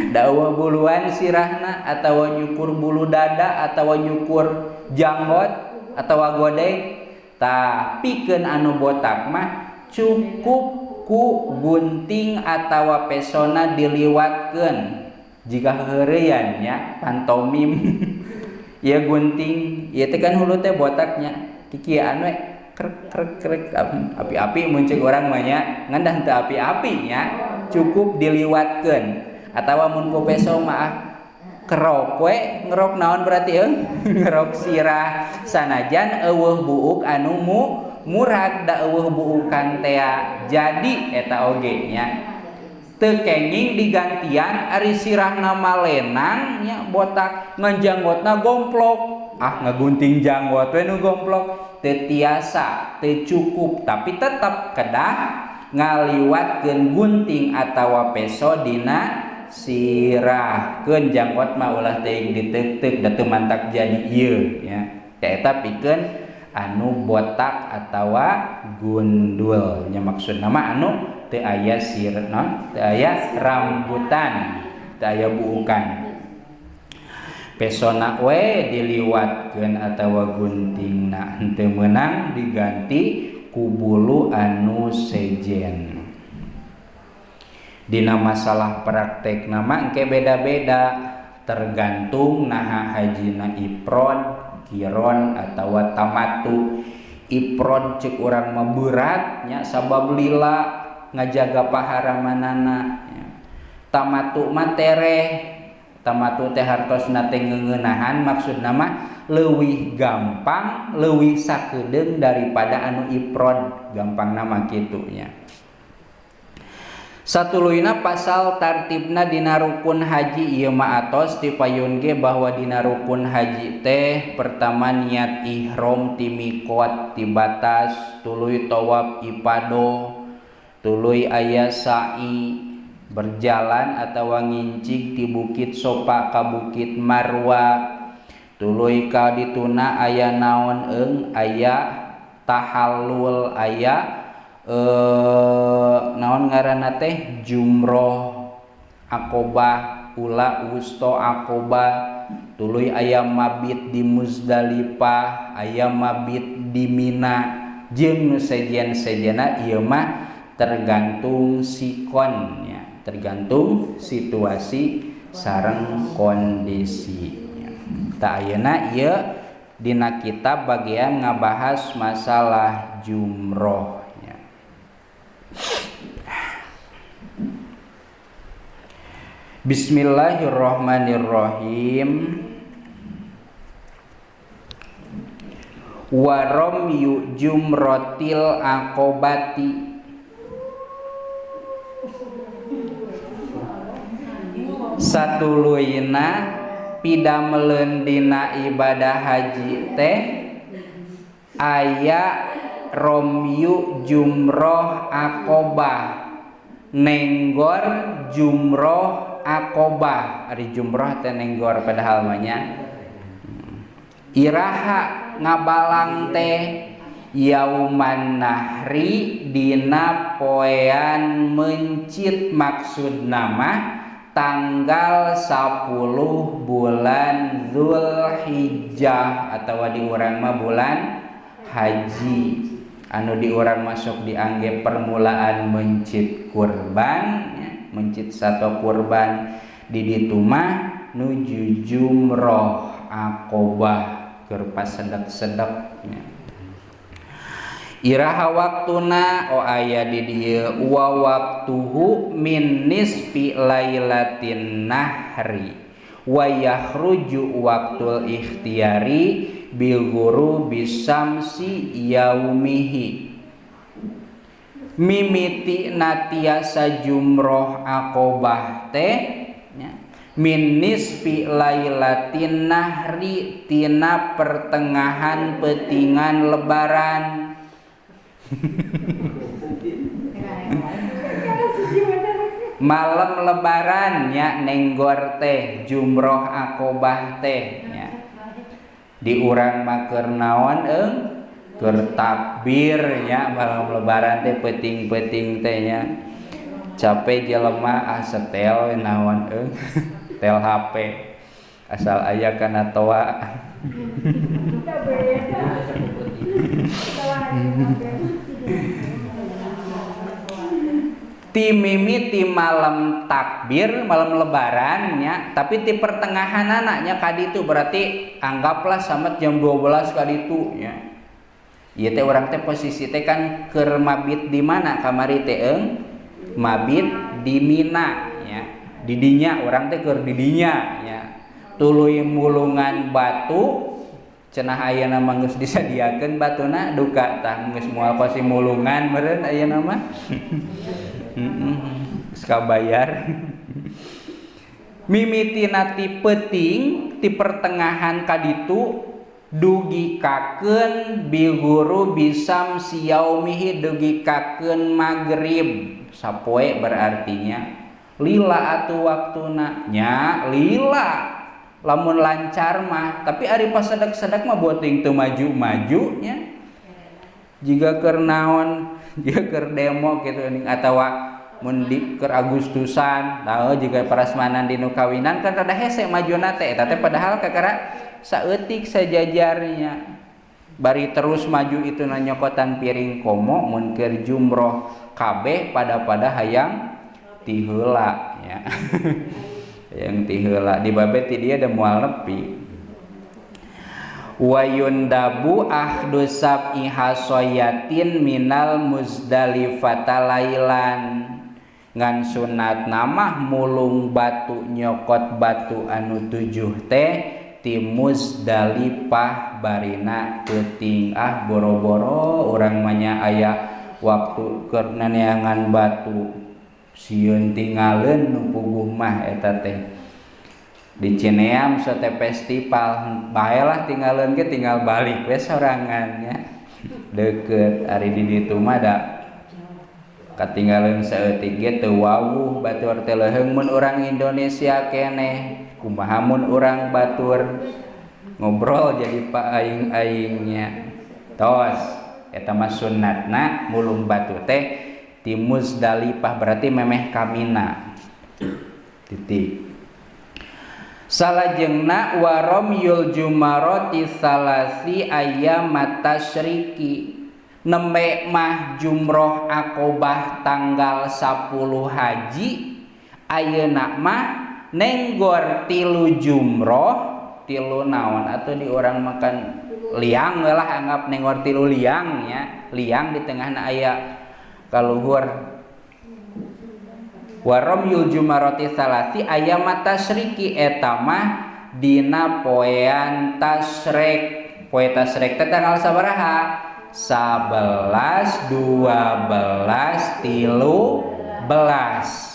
Da eueuh buluan sirahna atawa nyukur bulu dada atawa nyukur janggot atawa godeg. Tapi anu botak mah cukup ku gunting atawa pesona diliwatkeun jika heureuyan nya pantomim. Ya gunting ieu teh kan hulu teh botaknya kikieuan we krek api-api mun ceuk urang mah nya ngan dah teu api-api nya cukup diliwatkeun atawa mun ku peso mah kerok we ngerok naon berarti ngerok sirah sanajan eueuh buuk anu murag da eueuh buukan teh jadi eta oge nya teu kenging digantian ari sirahna malenang nya botak ngan janggotna gomplok ngagunting janggot we nu gomplok teu tiasa teu cukup tapi tetep kedah ngaliwatkeun gunting atawa peso dina sirahkeun janggot mah ulah teuing diteuk-teuk da teu mantak jadi ieu nya eta pikeun anu botak atawa gundul nya maksudna mah anu teu aya sirna teu aya rambutan teu aya buukan pesona we diliwatkeun atawa guntingna henteu meunang diganti ku bulu anu sejen. Dina masalah praktek nama engke beda-beda tergantung naha hajina ifrod, kiron atawa tamatu. Ifrod ceuk urang mah berat nya sabab lila ngajaga paharamanana. Tamatu mah tereh. Tamatu teh hartosna teh ngeuneunahan maksudna mah leuwih gampang, leuwih sakedeung daripada anu ifrod, gampang nama kitu nya. Satuluina pasal tartibna dina rukun haji ieu mah atos dipayun ge bahwa dina rukun haji teh pertama niat ihram ti miqat ti batas, tuluy tawaf ifado, tuluy aya sa'i berjalan atawa ngincig ti bukit Sofa ka bukit Marwa, tuluy ka dituna aya naon aya tahallul aya naon ngaranna teh jumroh aqobah ula wusto aqobah, tuluy aya mabit di Muzdalifah aya mabit di Mina jeung nu sejen-sejena ieu mah tergantung sikon nya tergantung situasi sareng kondisi ta ayeuna ieu dina kitab bagian ngabahas masalah jumroh. Bismillahirrahmanirrahim. Wa ramyu jumratil aqobati satuluyna pidameleun dina ibadah haji teh aya romyu jumroh aqobah nenggor jumroh aqobah ari jumroh teh nenggor padahal mah nya iraha ngabalang teh yauman nahri dina poean mencit maksudna mah tanggal 10 bulan Zulhijjah atawa di urang mah bulan haji anu di urang masuk dianggap permulaan mencit kurban ya, mencit satu kurban di ditu mah nuju jumroh aqobah keur pasedek-sedek ya. Iraha waktuna aya di dieu wa waktuhu min nisfi lailatin nahri wa yakhruju waqtul ikhtiyari bil ghurubi syamsi yaumihi mimiti natiasa jumroh aqobah teh ya, min nisfi lailatin nahri tina pertengahan petingan lebaran. Malam lebaran nya nenggor teh jumroh aqobah teh nya di urang mah keur naon keur takbir nya malam lebaran teh peuting-peuting teh nya capek jelema setel naon tel HP asal aya kana toa. Ti mimiti malam takbir, malam lebaran nya, tapi ti pertengahan anaknya kaditu berarti anggaplah samet jam 12 kaditu nya. Ieu teh urang teh posisi teh kan keur mabit di mana kamari teh mabit di Mina nya. Di dinya urang teh keur di dinya nya. Tuluy mulungan batu cenah ayeuna mah geus disadiakeun batuna duka tah geus moal pasi mulungan meureun ayeuna mah. Kabayar. Mimitina ti peuting ti pertengahan kaditu dugi kakeun bihuru bisam siyaumihi dugi kakeun magrib sapoe berartinya lila atuh waktuna nya lila lamun lancar mah tapi ari pas sedek-sedek mah beuting teu maju-maju nya jiga keur naon jiga keur demo kitu atawa mun di keur Agustusan tah jiga parasmanan dinu kawinan kan rada hese majuna teh eta teh padahal kakara saeutik sajajarnya bari terus maju itu nanyokotan piring komo mun keur jumroh kabeh pada hayang ti heula nya. Yang ti heula di babet ti dia da moal nepi. Wa yundabu ahdu sab'i hasoyatin minal Muzdalifata lailan ngan sunat namah mulung batu nyokot batu anu 7 teh ti Muzdalifah barina teuting boro-boro urang manya aya waktu keur naneangan batu sieun tinggalin nu puguh mah eta teh di Cineam sote festival baelah tinggalin ke tinggal balik we sorangannya deket ari di ditu mah da katinggalin saeutik ge teu wawuh batur teh leuheung mun urang Indonesia keneh kumaha mun urang batur ngobrol jadi pa aing-aingnya tos eta mah sunnatna mulung batu teh di Muzdalifah berarti memeh kamina titik salajengna waramyul jumarati salasi ayyamat tasyriki nembe mah jumroh akobah tanggal 10 haji ayeuna mah nenggor tilu jumroh tilu naon atau di orang makan liang lah anggap nenggor tilu liang ya liang di tengahna aya kaluhur waramyul jumarati salasi ayyamat tasyriki eta mah dina poean tasyrik poe tasyrik teh tanggal sabaraha 11 12 13